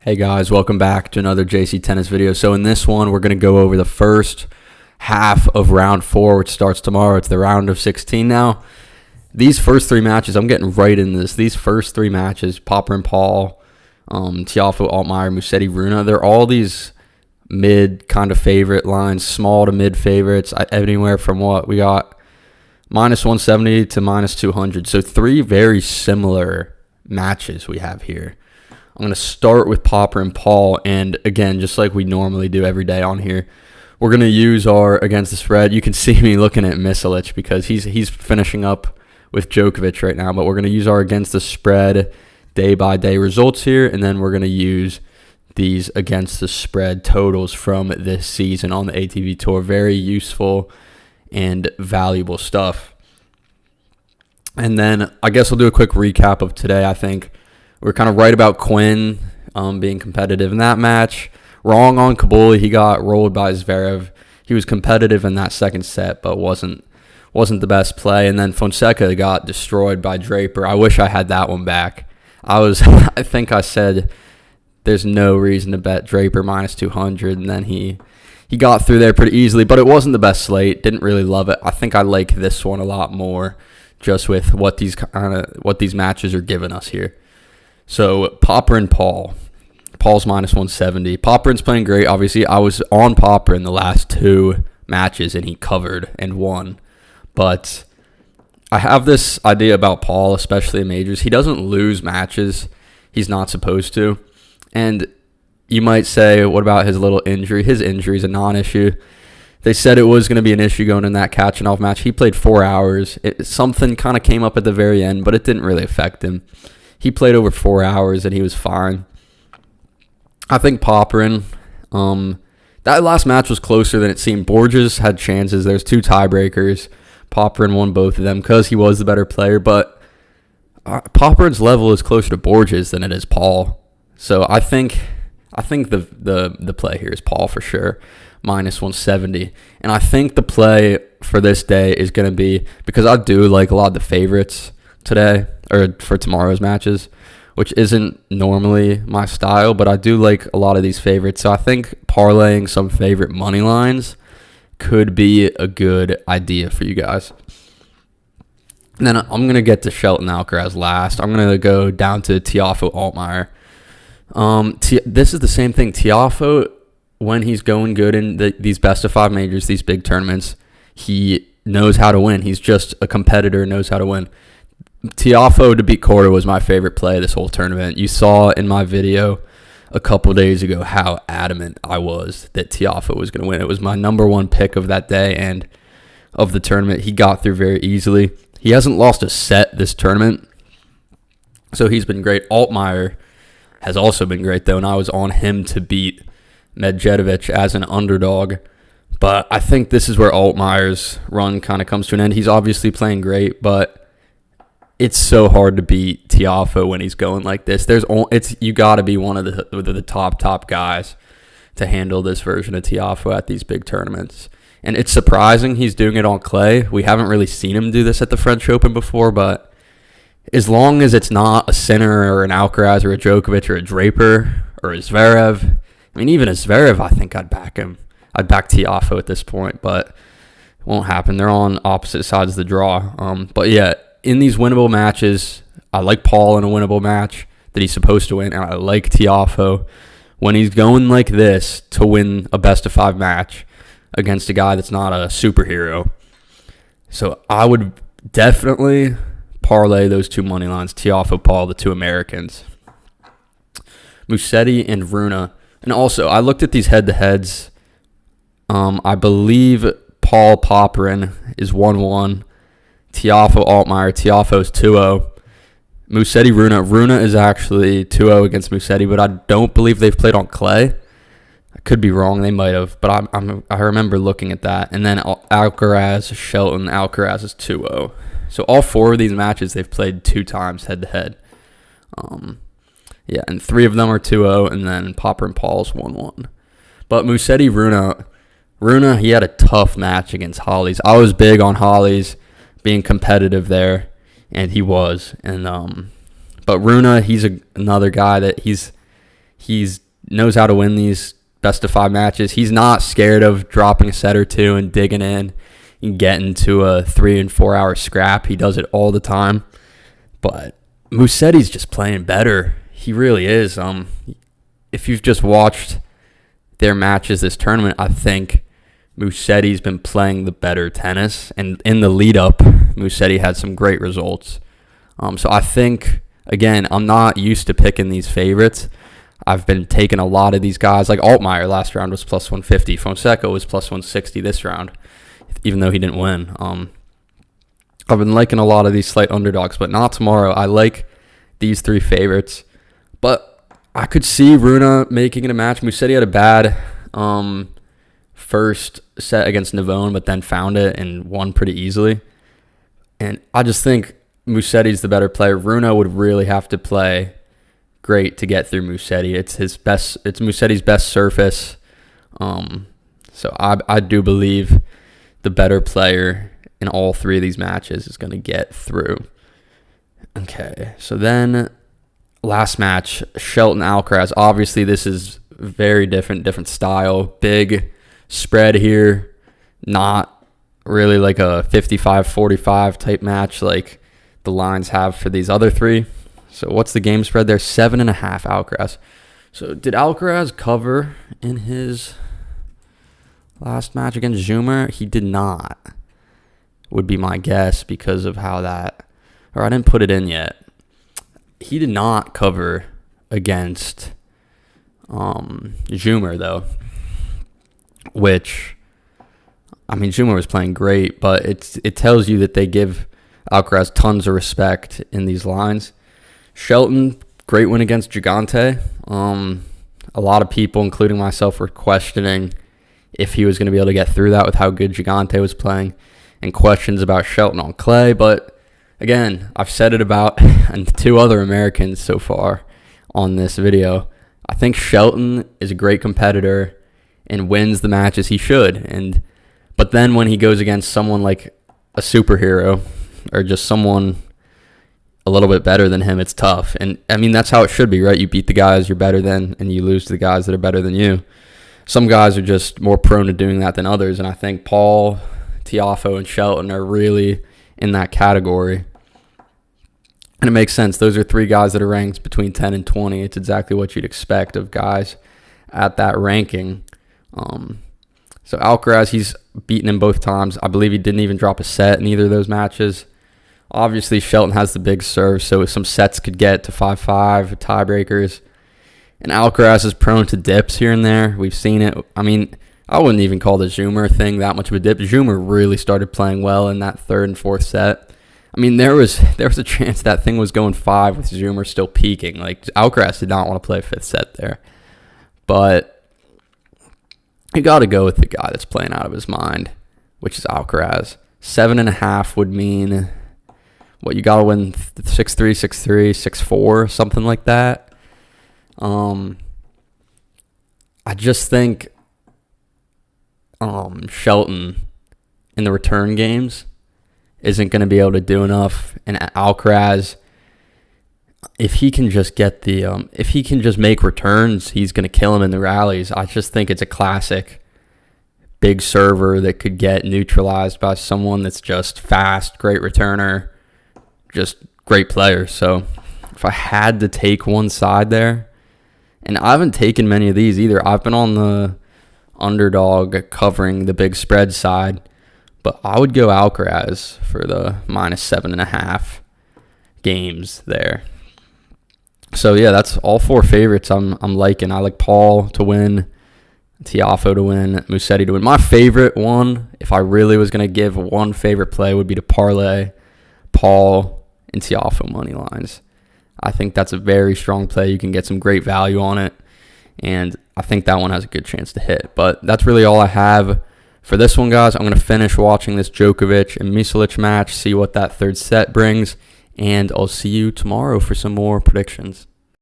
Hey guys, welcome back to another JC Tennis video. So in this one, we're going to go over the first half of round 4, which starts tomorrow. It's the round of 16 now. These first 3 matches, I'm getting right in this. These first 3 matches, Popper and Paul, Tiafoe, Altmaier, Musetti, Rune, they're all these mid kind of favorite lines, small to mid favorites, anywhere from what we got minus 170 to minus 200. So 3 very similar matches we have here. I'm going to start with Popper and Paul, and again, just like we normally do every day on here, we're going to use our against the spread. You can see me looking at Misalic because he's finishing up with Djokovic right now, but we're going to use our against the spread day-by-day results here, and then we're going to use these against the spread totals from this season on the ATV Tour. Very useful and valuable stuff. And then I guess I'll do a quick recap of today. I think we're kind of right about Quinn being competitive in that match. Wrong on Kabuli. He got rolled by Zverev. He was competitive in that second set, but wasn't the best play. And then Fonseca got destroyed by Draper. I wish I had that one back. I think I said there's no reason to bet Draper minus 200, and then he got through there pretty easily, but it wasn't the best slate. Didn't really love it. I think I like this one a lot more just with what these matches are giving us here. So Popper and Paul. Paul's minus 170. Popperin's playing great. Obviously, I was on Popper in the last 2 matches, and he covered and won. But I have this idea about Paul, especially in majors. He doesn't lose matches he's not supposed to. And you might say, what about his little injury? His injury is a non-issue. They said it was going to be an issue going in that Kachanov match. He played 4 hours. Something kind of came up at the very end, but it didn't really affect him. He played over 4 hours, and he was fine. I think Popperin, that last match was closer than it seemed. Borges had chances. There's 2 tiebreakers. Popperin won both of them because he was the better player, but Popperin's level is closer to Borges than it is Paul. So I think the play here is Paul for sure, minus 170. And I think the play for this day is going to be, because I do like a lot of the favorites today, or for tomorrow's matches, which isn't normally my style, but I do like a lot of these favorites. So I think parlaying some favorite money lines could be a good idea for you guys. And then I'm going to get to Shelton Alcaraz last. I'm going to go down to Tiafoe Altmaier. This is the same thing. Tiafoe, when he's going good in these best-of-5 majors, these big tournaments, he knows how to win. He's just a competitor, knows how to win. Tiafoe to beat Korda was my favorite play this whole tournament. You saw in my video a couple days ago how adamant I was that Tiafoe was going to win. It was my number 1 pick of that day and of the tournament. He got through very easily. He hasn't lost a set this tournament, so he's been great. Altmaier has also been great, though, and I was on him to beat Medvedev as an underdog. But I think this is where Altmaier's run kind of comes to an end. He's obviously playing great, but it's so hard to beat Tiafoe when he's going like this. You got to be one of the top guys to handle this version of Tiafoe at these big tournaments. And it's surprising he's doing it on clay. We haven't really seen him do this at the French Open before, but as long as it's not a Sinner or an Alcaraz or a Djokovic or a Draper or a Zverev, I mean, even a Zverev, I think I'd back him. I'd back Tiafoe at this point, but it won't happen. They're on opposite sides of the draw. But yeah, in these winnable matches, I like Paul in a winnable match that he's supposed to win, and I like Tiafoe when he's going like this to win a best-of-5 match against a guy that's not a superhero. So I would definitely parlay those 2 money lines, Tiafoe, Paul, the 2 Americans. Musetti and Rune. And also, I looked at these head-to-heads. I believe Paul Popperin is 1-1. Tiafoe Altmaier. Tiafoe's 2-0. Musetti Rune. Rune is actually 2-0 against Musetti, but I don't believe they've played on clay. I could be wrong. They might have, but I remember looking at that. And then Alcaraz, Shelton. Alcaraz is 2-0. So all 4 of these matches they've played 2 times head-to-head. Yeah, and 3 of them are 2-0, and then Popper and Paul's 1-1. But Musetti Rune, he had a tough match against Hollies. I was big on Hollies being competitive there, and he was. And but Rune, he's another guy that he's He's knows how to win these best of 5 matches. He's not scared of dropping a set or two and digging in and getting to a 3 and 4 hour scrap. He does it all the time. But Musetti's just playing better. He really is. If you've just watched their matches this tournament, I think Musetti's been playing the better tennis. And in the lead up, Musetti had some great results. So I think, again, I'm not used to picking these favorites. I've been taking a lot of these guys. Like Altmaier last round was plus 150. Fonseca was plus 160 this round, even though he didn't win. I've been liking a lot of these slight underdogs, but not tomorrow. I like these 3 favorites. But I could see Rune making it a match. Musetti had a bad first set against Navone, but then found it and won pretty easily. And I just think Musetti's the better player. Rune would really have to play great to get through Musetti. It's Musetti's best surface. So I do believe the better player in all 3 of these matches is going to get through. Okay, so then last match, Shelton Alcaraz. Obviously, this is very different style. Big spread here. Not really like a 55-45 type match like the lines have for these other 3. So what's the game spread there? 7.5 Alcaraz. So did Alcaraz cover in his last match against Zoomer? He did not, would be my guess because of how that, or I didn't put it in yet. He did not cover against Zoomer though, which, I mean, Zoomer was playing great, but it tells you that they give Alcaraz tons of respect in these lines. Shelton, great win against Gigante. A lot of people, including myself, were questioning if he was going to be able to get through that with how good Gigante was playing, and questions about Shelton on clay. But again, I've said it about 2 other Americans so far on this video. I think Shelton is a great competitor and wins the matches he should. But then when he goes against someone like a superhero or just someone a little bit better than him, it's tough. And I mean, that's how it should be, right? You beat the guys you're better than, and you lose to the guys that are better than you. Some guys are just more prone to doing that than others, and I think Paul, Tiafoe, and Shelton are really in that category. And it makes sense. Those are 3 guys that are ranked between 10 and 20. It's exactly what you'd expect of guys at that ranking. So Alcaraz, he's beaten him both times. I believe he didn't even drop a set in either of those matches. Obviously, Shelton has the big serve, so some sets could get to 5-5, tiebreakers. And Alcaraz is prone to dips here and there. We've seen it. I mean, I wouldn't even call the Zoomer thing that much of a dip. Zoomer really started playing well in that 3rd and 4th set. I mean, there was a chance that thing was going 5 with Zoomer still peaking. Like, Alcaraz did not want to play a 5th set there. But you got to go with the guy that's playing out of his mind, which is Alcaraz. 7.5 would mean, what, you got to win 6-3, 6-3, 6-4, something like that. I just think Shelton in the return games isn't going to be able to do enough, and Alcaraz, if he can just get if he can just make returns, he's going to kill him in the rallies. I just think it's a classic big server that could get neutralized by someone that's just fast, great returner, just great player. So if I had to take one side there, and I haven't taken many of these either. I've been on the underdog covering the big spread side, but I would go Alcaraz for the -7.5 games there. So yeah, that's all 4 favorites I'm liking. I like Paul to win, Tiafoe to win, Musetti to win. My favorite one, if I really was going to give one favorite play, would be to parlay Paul and Tiafoe money lines. I think that's a very strong play. You can get some great value on it, and I think that one has a good chance to hit. But that's really all I have for this one, guys. I'm going to finish watching this Djokovic and Misalic match, see what that 3rd set brings, and I'll see you tomorrow for some more predictions.